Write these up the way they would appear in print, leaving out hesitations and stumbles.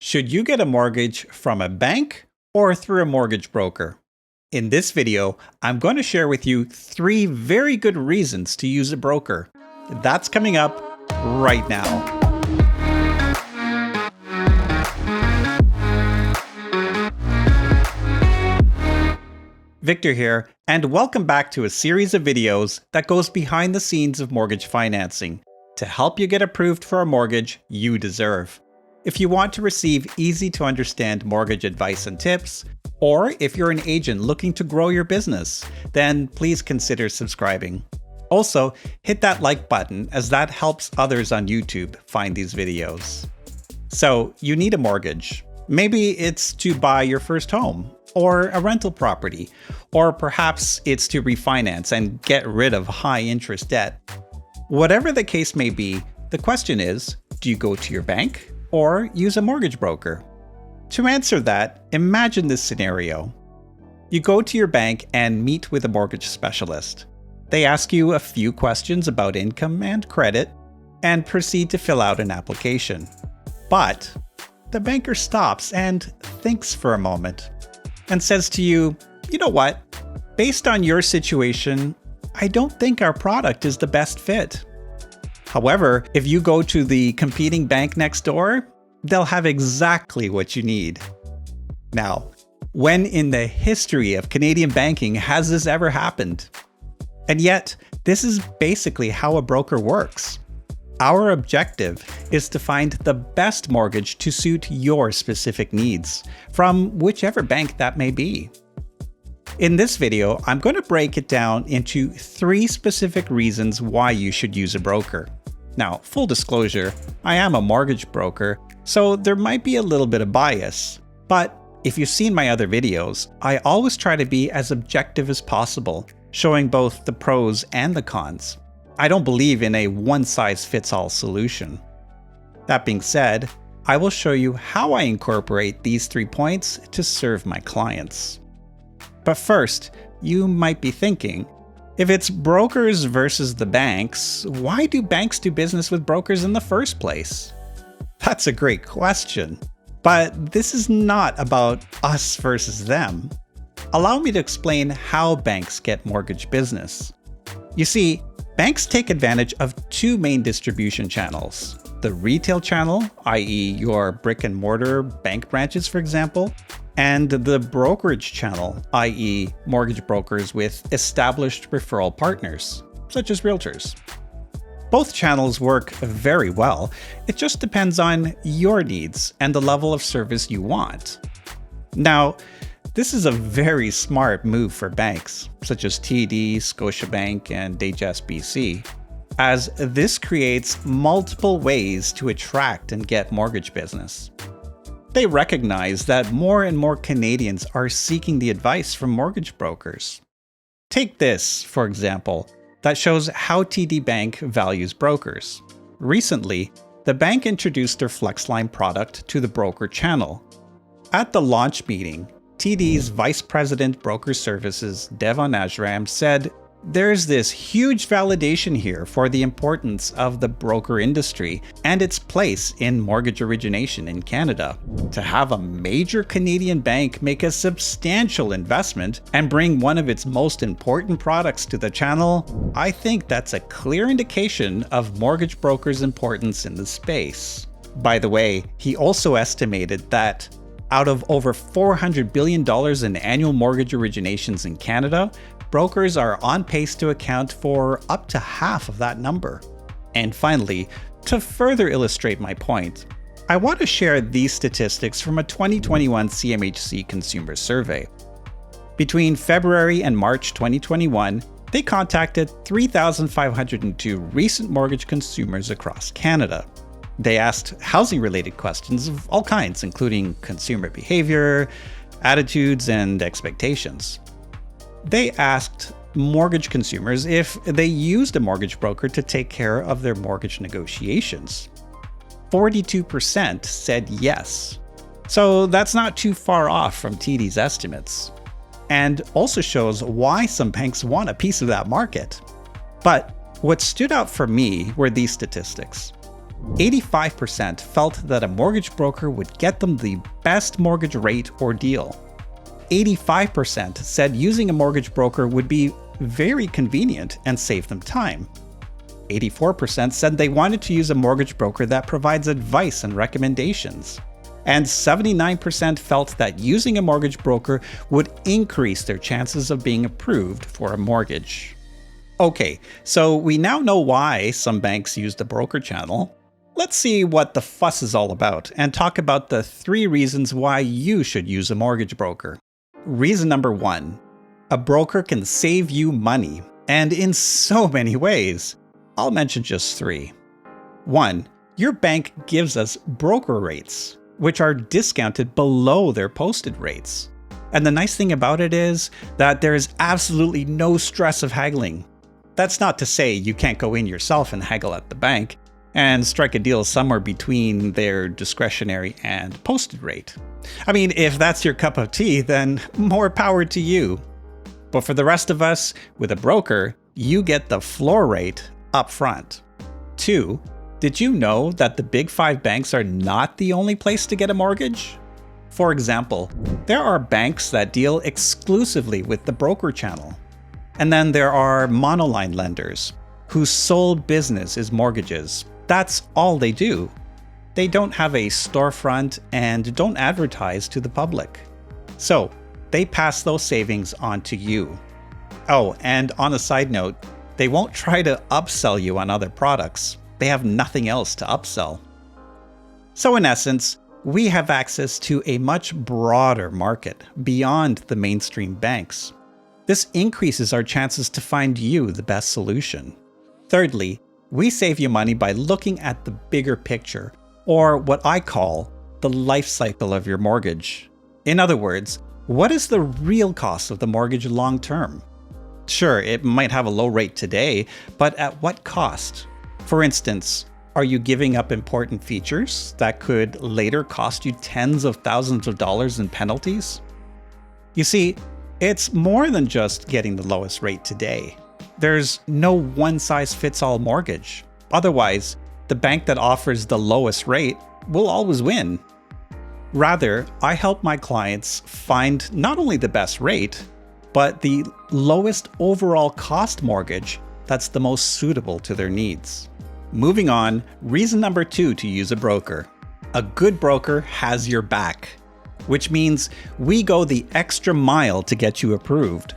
Should you get a mortgage from a bank or through a mortgage broker? In this video, I'm going to share with you 3 very good reasons to use a broker. That's coming up right now. Victor here, and welcome back to a series of videos that goes behind the scenes of mortgage financing to help you get approved for a mortgage you deserve. If you want to receive easy-to-understand mortgage advice and tips, or if you're an agent looking to grow your business, then please consider subscribing. Also, hit that like button as that helps others on YouTube find these videos. So, you need a mortgage. Maybe it's to buy your first home, or a rental property, or perhaps it's to refinance and get rid of high-interest debt. Whatever the case may be, the question is, do you go to your bank or use a mortgage broker? To answer that, imagine this scenario. You go to your bank and meet with a mortgage specialist. They ask you a few questions about income and credit and proceed to fill out an application. But the banker stops and thinks for a moment and says to you, you know what? Based on your situation, I don't think our product is the best fit. However, if you go to the competing bank next door, they'll have exactly what you need. Now, when in the history of Canadian banking has this ever happened? And yet, this is basically how a broker works. Our objective is to find the best mortgage to suit your specific needs, from whichever bank that may be. In this video, I'm going to break it down into 3 specific reasons why you should use a broker. Now, full disclosure, I am a mortgage broker, so there might be a little bit of bias. But if you've seen my other videos, I always try to be as objective as possible, showing both the pros and the cons. I don't believe in a one-size-fits-all solution. That being said, I will show you how I incorporate these 3 points to serve my clients. But first, you might be thinking, if it's brokers versus the banks, why do banks do business with brokers in the first place? That's a great question. But this is not about us versus them. Allow me to explain how banks get mortgage business. You see, banks take advantage of 2 main distribution channels. The retail channel, i.e. your brick and mortar bank branches, for example, and the brokerage channel, i.e. mortgage brokers with established referral partners, such as realtors. Both channels work very well. It just depends on your needs and the level of service you want. Now, this is a very smart move for banks, such as TD, Scotiabank, and HSBC, as this creates multiple ways to attract and get mortgage business. They recognize that more and more Canadians are seeking the advice from mortgage brokers. Take this, for example, that shows how TD Bank values brokers. Recently, the bank introduced their FlexLine product to the broker channel. At the launch meeting, TD's Vice President Broker Services, Devon Ajram, said, "There's this huge validation here for the importance of the broker industry and its place in mortgage origination in Canada. To have a major Canadian bank make a substantial investment and bring one of its most important products to the channel, I think that's a clear indication of mortgage brokers' importance in the space." By the way, he also estimated that out of over $400 billion in annual mortgage originations in Canada, brokers are on pace to account for up to half of that number. And finally, to further illustrate my point, I want to share these statistics from a 2021 CMHC consumer survey. Between February and March 2021, they contacted 3,502 recent mortgage consumers across Canada. They asked housing-related questions of all kinds, including consumer behavior, attitudes, and expectations. They asked mortgage consumers if they used a mortgage broker to take care of their mortgage negotiations. 42% said yes. So that's not too far off from TD's estimates, and also shows why some banks want a piece of that market. But what stood out for me were these statistics. 85% felt that a mortgage broker would get them the best mortgage rate or deal. 85% said using a mortgage broker would be very convenient and save them time. 84% said they wanted to use a mortgage broker that provides advice and recommendations. And 79% felt that using a mortgage broker would increase their chances of being approved for a mortgage. Okay, so we now know why some banks use the broker channel. Let's see what the fuss is all about and talk about the 3 reasons why you should use a mortgage broker. Reason number 1, a broker can save you money, and in so many ways. I'll mention just 3. 1, your bank gives us broker rates, which are discounted below their posted rates. And the nice thing about it is that there is absolutely no stress of haggling. That's not to say you can't go in yourself and haggle at the bank and strike a deal somewhere between their discretionary and posted rate. I mean, if that's your cup of tea, then more power to you. But for the rest of us, with a broker, you get the floor rate up front. 2, did you know that the big 5 banks are not the only place to get a mortgage? For example, there are banks that deal exclusively with the broker channel. And then there are monoline lenders whose sole business is mortgages. That's all they do. They don't have a storefront and don't advertise to the public. So they pass those savings on to you. Oh, and on a side note, they won't try to upsell you on other products. They have nothing else to upsell. So in essence, we have access to a much broader market beyond the mainstream banks. This increases our chances to find you the best solution. Thirdly, we save you money by looking at the bigger picture, or what I call the life cycle of your mortgage. In other words, what is the real cost of the mortgage long term? Sure, it might have a low rate today, but at what cost? For instance, are you giving up important features that could later cost you tens of thousands of dollars in penalties? You see, it's more than just getting the lowest rate today. There's no one-size-fits-all mortgage. Otherwise, the bank that offers the lowest rate will always win. Rather, I help my clients find not only the best rate, but the lowest overall cost mortgage that's the most suitable to their needs. Moving on, reason number 2 to use a broker. A good broker has your back, which means we go the extra mile to get you approved.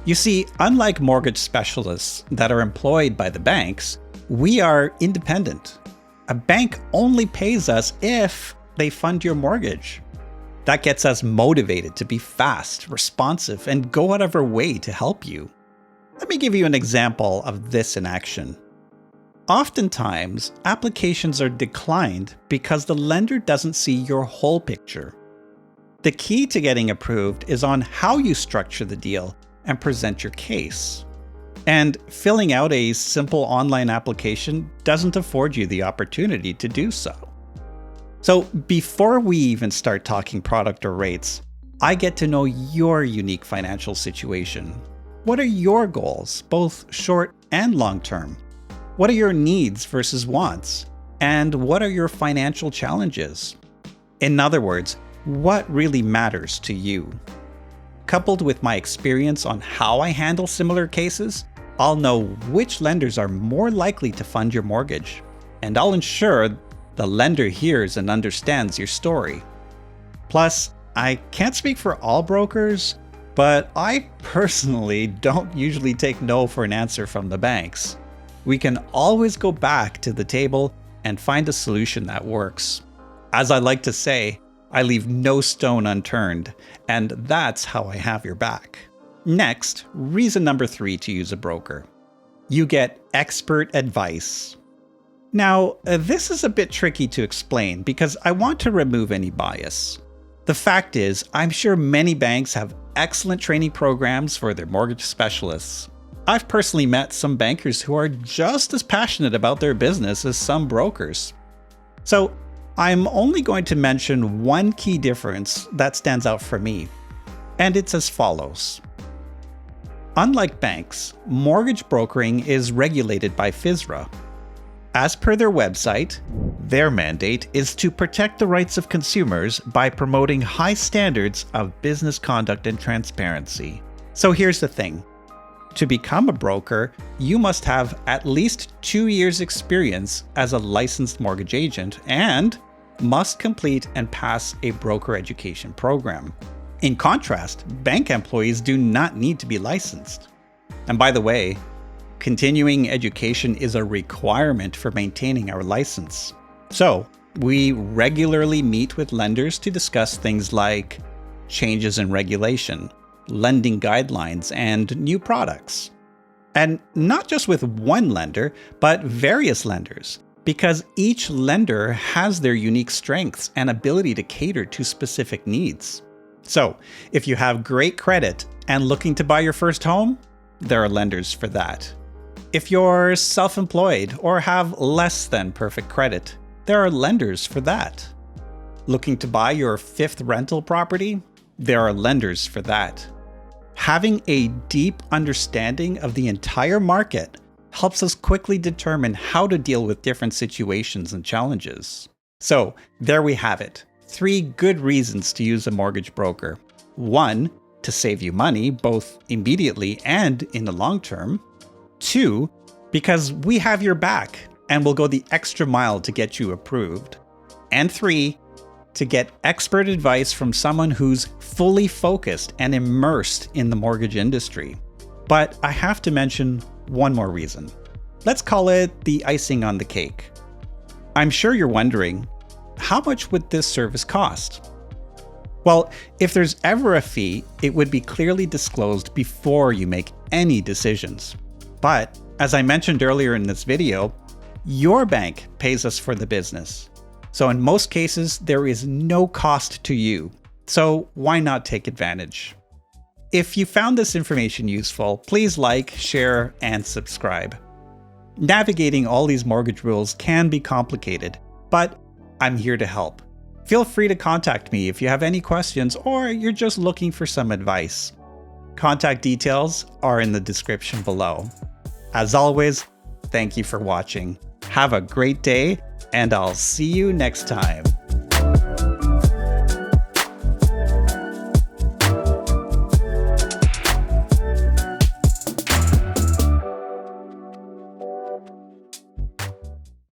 You see, unlike mortgage specialists that are employed by the banks, we are independent. A bank only pays us if they fund your mortgage. That gets us motivated to be fast, responsive, and go out of our way to help you. Let me give you an example of this in action. Oftentimes, applications are declined because the lender doesn't see your whole picture. The key to getting approved is on how you structure the deal and present your case. And filling out a simple online application doesn't afford you the opportunity to do so. So before we even start talking product or rates, I get to know your unique financial situation. What are your goals, both short and long term? What are your needs versus wants? And what are your financial challenges? In other words, what really matters to you? Coupled with my experience on how I handle similar cases, I'll know which lenders are more likely to fund your mortgage, and I'll ensure the lender hears and understands your story. Plus, I can't speak for all brokers, but I personally don't usually take no for an answer from the banks. We can always go back to the table and find a solution that works. As I like to say, I leave no stone unturned, and that's how I have your back. Next, reason number 3 to use a broker. You get expert advice. Now, this is a bit tricky to explain because I want to remove any bias. The fact is, I'm sure many banks have excellent training programs for their mortgage specialists. I've personally met some bankers who are just as passionate about their business as some brokers. So, I'm only going to mention one key difference that stands out for me, and it's as follows. Unlike banks, mortgage brokering is regulated by FSRA. As per their website, their mandate is to protect the rights of consumers by promoting high standards of business conduct and transparency. So here's the thing. To become a broker, you must have at least 2 years' experience as a licensed mortgage agent and must complete and pass a broker education program. In contrast, bank employees do not need to be licensed. And by the way, continuing education is a requirement for maintaining our license. So, we regularly meet with lenders to discuss things like changes in regulation, lending guidelines, and new products. And not just with one lender, but various lenders, because each lender has their unique strengths and ability to cater to specific needs. So, if you have great credit and looking to buy your first home, there are lenders for that. If you're self-employed or have less than perfect credit, there are lenders for that. Looking to buy your 5th rental property? There are lenders for that. Having a deep understanding of the entire market helps us quickly determine how to deal with different situations and challenges. So, there we have it. 3 good reasons to use a mortgage broker. 1, to save you money, both immediately and in the long term. 2, because we have your back and will go the extra mile to get you approved. And 3, to get expert advice from someone who's fully focused and immersed in the mortgage industry. But I have to mention one more reason. Let's call it the icing on the cake. I'm sure you're wondering, how much would this service cost? Well, if there's ever a fee, it would be clearly disclosed before you make any decisions. But, as I mentioned earlier in this video, your bank pays us for the business. So in most cases, there is no cost to you. So why not take advantage? If you found this information useful, please like, share, and subscribe. Navigating all these mortgage rules can be complicated, but I'm here to help. Feel free to contact me if you have any questions or you're just looking for some advice. Contact details are in the description below. As always, thank you for watching. Have a great day, and I'll see you next time.